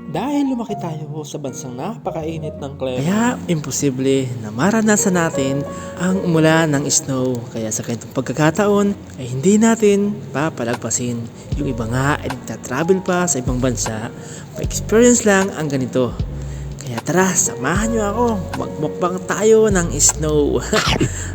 Dahil lumaki tayo sa bansang napakainit ng klima. Kaya imposible na maranasan natin ang umulan ng snow. Kaya sa ganitong pagkakataon ay hindi natin papalagpasin. Yung iba nga ay nagtatravel pa sa ibang bansa, pa-experience lang ang ganito. Kaya tara, samahan nyo ako. Magmukbang tayo ng snow.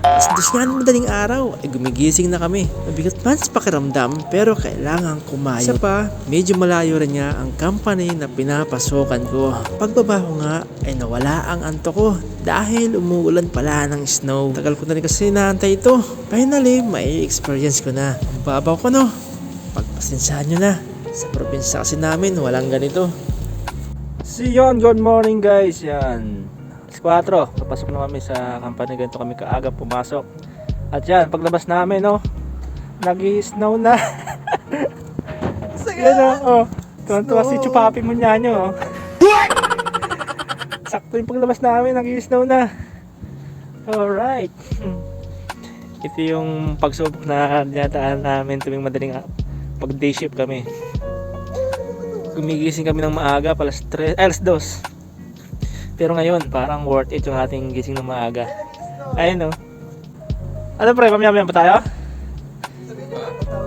Mas dos nga ng madaling araw ay gumigising na kami. Mabigat man sa pakiramdam pero kailangan kumayo. Isa pa, medyo malayo rin nga ang company na pinapasokan ko. Pagbaba ko nga ay nawala ang antok ko dahil umuulan pala ng snow. Tagal ko na rin kasi naantay ito. Finally, may experience ko na. Ang babaw ko no. Pagpasensyahan nyo na. Sa probinsya kasi namin walang ganito. So yun, good morning guys. Yan, alas 4, papasok na kami sa company. Ganito kami kaaga pumasok. At yan, paglabas namin nag-i-snow na. Yan oh. Tuwan-tuwa si Chupapi mo niya nyo. Sakto yung paglabas namin, nag-i-snow na. Alright. Ito yung pagsubok na dinadaan namin tuwing madaling pag day shift kami. Gumigising kami ng maaga, alas 2. Pero ngayon, parang worth it yung ating gising ng maaga. Ayun Ano pre, mamaya pa tayo?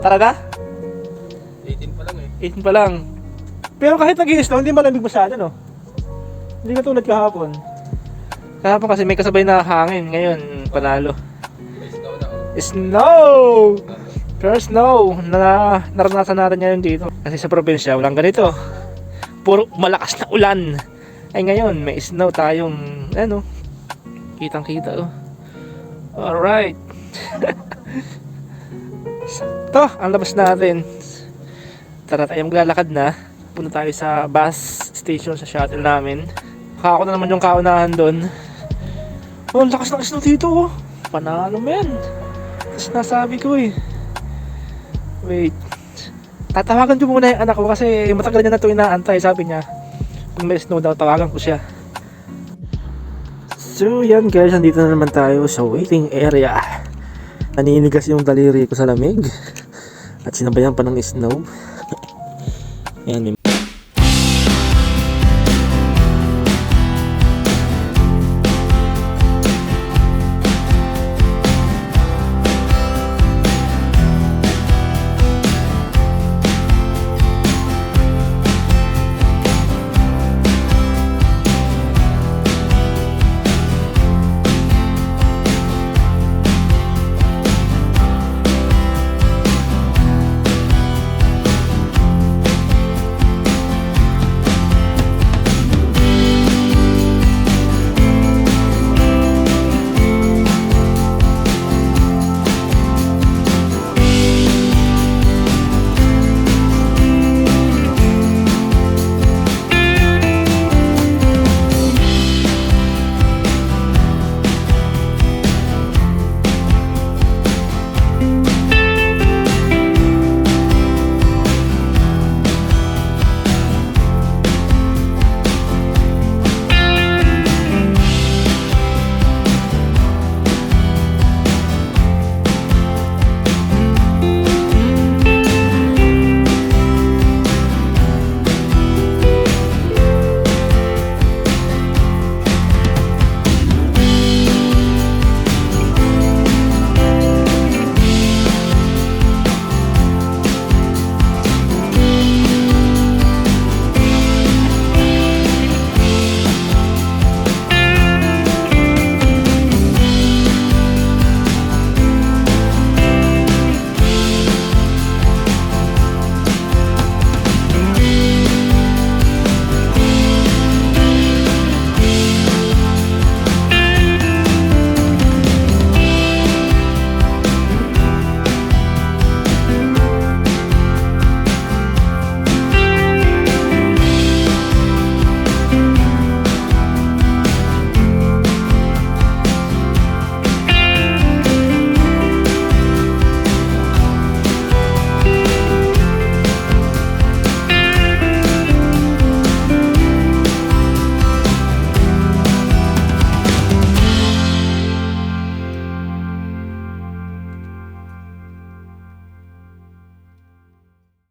Talaga? 18 pa lang 18 pa lang. Pero kahit nag-i-snow, hindi malamig masyado no? Hindi ka tulad kahapon. Kahapon kasi may kasabay na hangin. Ngayon, panalo. Snow! Pero snow na naranasan natin ngayon dito. Kasi sa probinsya walang ganito. Puro malakas na ulan. Ay ngayon may snow tayong kitang kita Alright. Sakto ang labas natin. Tara tayo maglalakad na. Punta tayo sa bus station sa shuttle namin. Kako na naman yung kaunahan doon. Ang lakas ng snow dito Panalo men. Tapos nasabi ko wait, tatawagan ko muna yung anak ko kasi matagal niya na ito inaantay. Sabi niya kung may snow daw tawagan ko siya. So yan guys, nandito na naman tayo sa waiting area. Naninigas yung daliri ko sa lamig at sinabayan pa ng snow. Yan, may